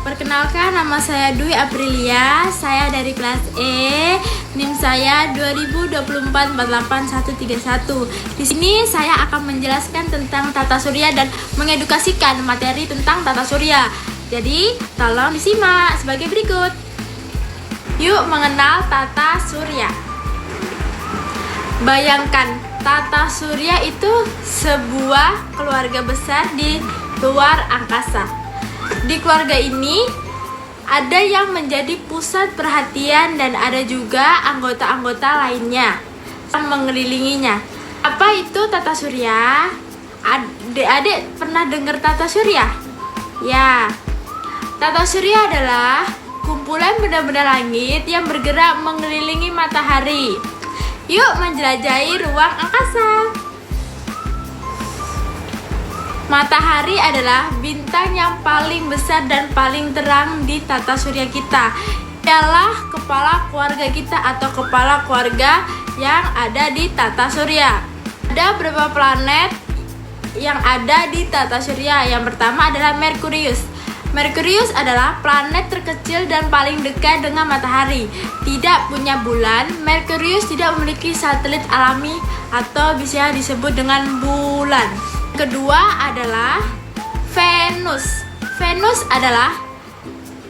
Perkenalkan, nama saya Dwi Aprilia. Saya dari kelas E. NIM saya 2024481131. Di sini saya akan menjelaskan tentang tata surya dan mengedukasikan materi tentang tata surya. Jadi, tolong disimak sebagai berikut. Yuk mengenal tata surya. Bayangkan, tata surya itu sebuah keluarga besar di luar angkasa. Di keluarga ini ada yang menjadi pusat perhatian dan ada juga anggota-anggota lainnya yang mengelilinginya. Apa itu tata surya? Adik-adik pernah dengar tata surya? Ya, tata surya adalah kumpulan benda-benda langit yang bergerak mengelilingi matahari. Yuk menjelajahi ruang angkasa. Matahari adalah bintang yang paling besar dan paling terang di tata surya kita. Ialah kepala keluarga kita atau kepala keluarga yang ada di tata surya. Ada beberapa planet yang ada di tata surya. Yang pertama adalah Merkurius. Merkurius adalah planet terkecil dan paling dekat dengan matahari. Tidak punya bulan, Merkurius tidak memiliki satelit alami atau bisa disebut dengan bulan. Kedua adalah Venus. Venus adalah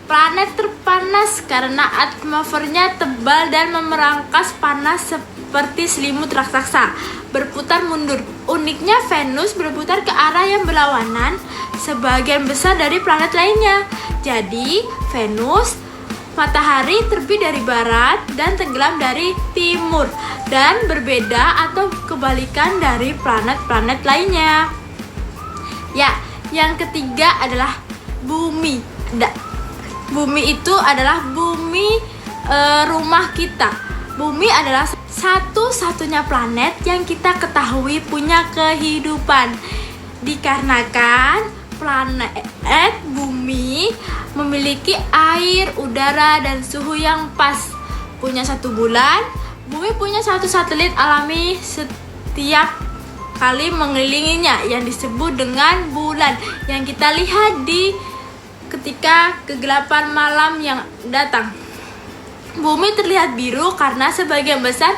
planet terpanas karena atmosfernya tebal dan memerangkas panas seperti selimut raksasa, berputar mundur. Uniknya Venus berputar ke arah yang berlawanan sebagian besar dari planet lainnya. Jadi, Venus, matahari terbit dari barat dan tenggelam dari timur dan berbeda atau kebalikan dari planet-planet lainnya. Ya, yang ketiga adalah bumi. Bumi itu adalah bumi rumah kita. Bumi adalah satu-satunya planet yang kita ketahui punya kehidupan. Dikarenakan planet bumi memiliki air, udara, dan suhu yang pas. Punya satu bulan, bumi punya satu satelit alami setiap kali mengelilinginya yang disebut dengan bulan yang kita lihat di ketika kegelapan malam yang datang. Bumi terlihat biru karena sebagian besar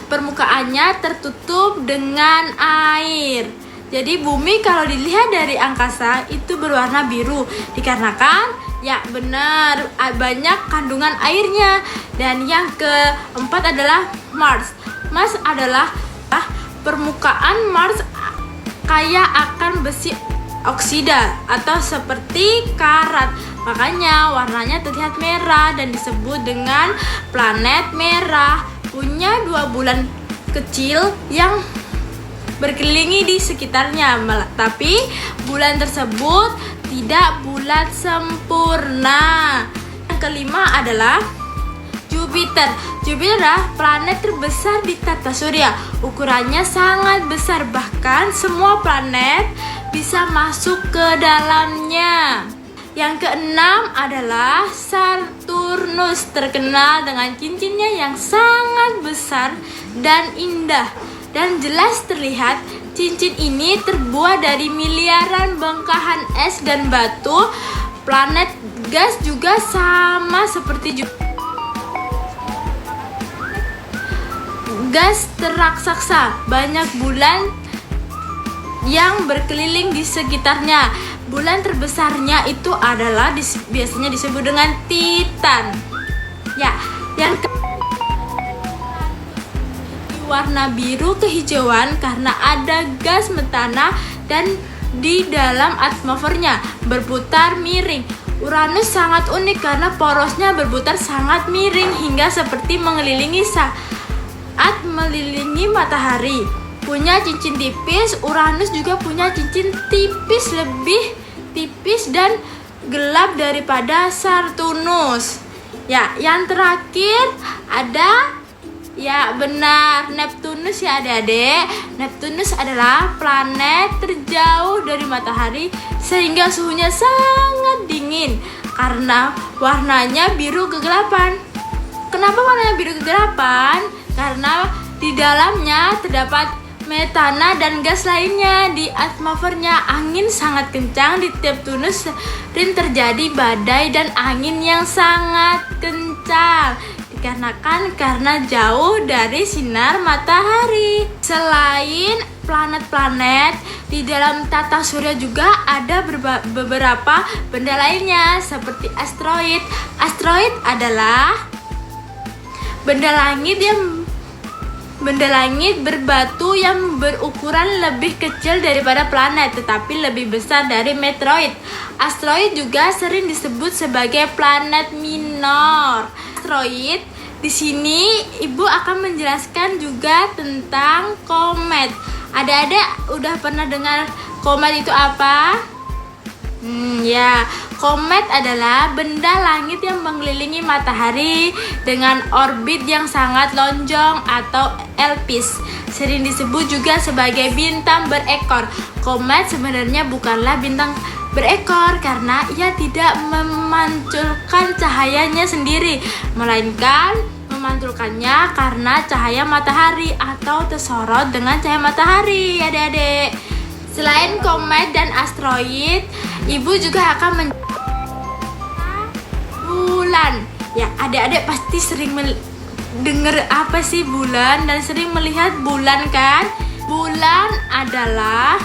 permukaannya tertutup dengan air. Jadi bumi kalau dilihat dari angkasa itu berwarna biru dikarenakan ya benar banyak kandungan airnya. Dan yang keempat adalah Mars. Mars adalah permukaan Mars kaya akan besi oksida atau seperti karat. Makanya warnanya terlihat merah dan disebut dengan planet merah. Punya 2 bulan kecil yang berkelilingi di sekitarnya. Tapi bulan tersebut tidak bulat sempurna. Yang kelima adalah Jupiter. Jupiter adalah planet terbesar di tata surya. Ukurannya sangat besar, bahkan semua planet bisa masuk ke dalamnya. Yang keenam adalah Saturnus, terkenal dengan cincinnya yang sangat besar dan indah. Dan jelas terlihat cincin ini terbuat dari miliaran bongkahan es dan batu. Planet gas juga sama seperti Jupiter. Gas teraksasa, banyak bulan yang berkeliling di sekitarnya. Bulan terbesarnya itu adalah biasanya disebut dengan Titan. Ya, yang warna biru kehijauan karena ada gas metana dan di dalam atmosfernya berputar miring. Uranus sangat unik karena porosnya berputar sangat miring hingga seperti mengelilingi saat mengelilingi matahari. Punya cincin tipis. Uranus juga punya cincin tipis, lebih tipis dan gelap daripada Saturnus. Ya, yang terakhir ada ya benar Neptunus. Neptunus ya adik-adik. Neptunus adalah planet terjauh dari matahari sehingga suhunya sangat dingin karena warnanya biru kegelapan. Kenapa warnanya biru kegelapan? Karena di dalamnya terdapat metana dan gas lainnya. Di atmosfernya angin sangat kencang di Neptunus, sering terjadi badai dan angin yang sangat kencang dikarenakan karena jauh dari sinar matahari. Selain planet-planet, di dalam tata surya juga ada beberapa benda lainnya seperti asteroid. Asteroid adalah benda langit berbatu yang berukuran lebih kecil daripada planet tetapi lebih besar dari meteoroid. Asteroid juga sering disebut sebagai planet minor. Asteroid di sini Ibu akan menjelaskan juga tentang komet. Adik-adik udah pernah dengar komet itu apa? Ya, komet adalah benda langit yang mengelilingi matahari dengan orbit yang sangat lonjong atau elipsis. Sering disebut juga sebagai bintang berekor. Komet sebenarnya bukanlah bintang berekor karena ia tidak memantulkan cahayanya sendiri, melainkan memantulkannya karena cahaya matahari atau tersorot dengan cahaya matahari, adik-adik. Selain komet dan asteroid, Ibu juga akan bulan. Ya, adik-adik pasti sering dengar apa sih bulan dan sering melihat bulan kan? Bulan adalah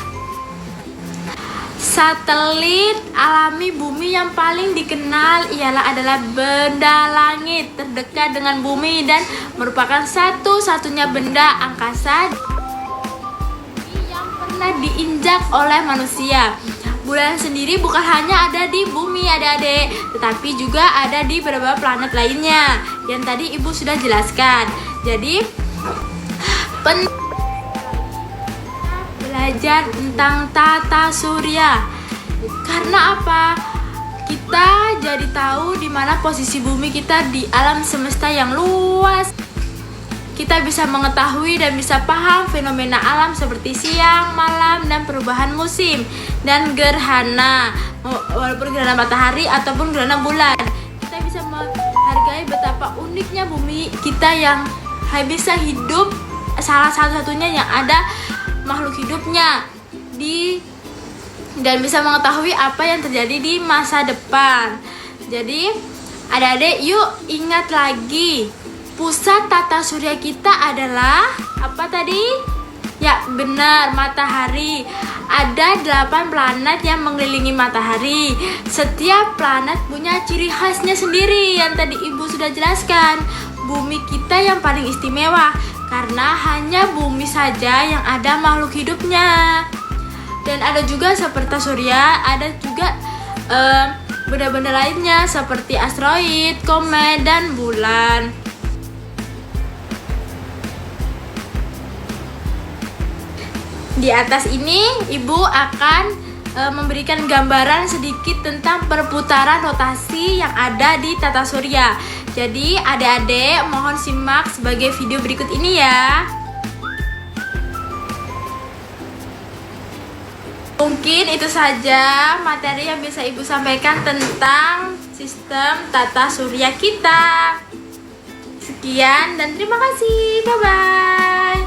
satelit alami bumi yang paling dikenal adalah benda langit terdekat dengan bumi dan merupakan satu-satunya benda angkasa yang pernah diinjak oleh manusia. Bulan sendiri bukan hanya ada di bumi adik-adik, tetapi juga ada di beberapa planet lainnya yang tadi Ibu sudah jelaskan. Jadi belajar tentang tata surya. Karena apa? Kita jadi tahu di mana posisi bumi kita di alam semesta yang luas. Kita bisa mengetahui dan bisa paham fenomena alam seperti siang, malam, dan perubahan musim dan gerhana, walaupun gerhana matahari ataupun gerhana bulan. Kita bisa menghargai betapa uniknya bumi kita yang bisa hidup, salah satu-satunya yang ada makhluk hidupnya dan bisa mengetahui apa yang terjadi di masa depan. Jadi adik-adik yuk ingat lagi, pusat tata surya kita adalah apa tadi? Ya benar, matahari. Ada 8 planet yang mengelilingi matahari. Setiap planet punya ciri khasnya sendiri yang tadi Ibu sudah jelaskan. Bumi kita yang paling istimewa karena hanya bumi saja yang ada makhluk hidupnya. Dan ada juga seperti surya, ada juga benda-benda lainnya seperti asteroid, komet, dan bulan. Di atas ini Ibu akan memberikan gambaran sedikit tentang perputaran rotasi yang ada di tata surya. Jadi adik-adik mohon simak sebagai video berikut ini ya. Mungkin itu saja materi yang bisa Ibu sampaikan tentang sistem tata surya kita. Sekian dan terima kasih. Bye-bye.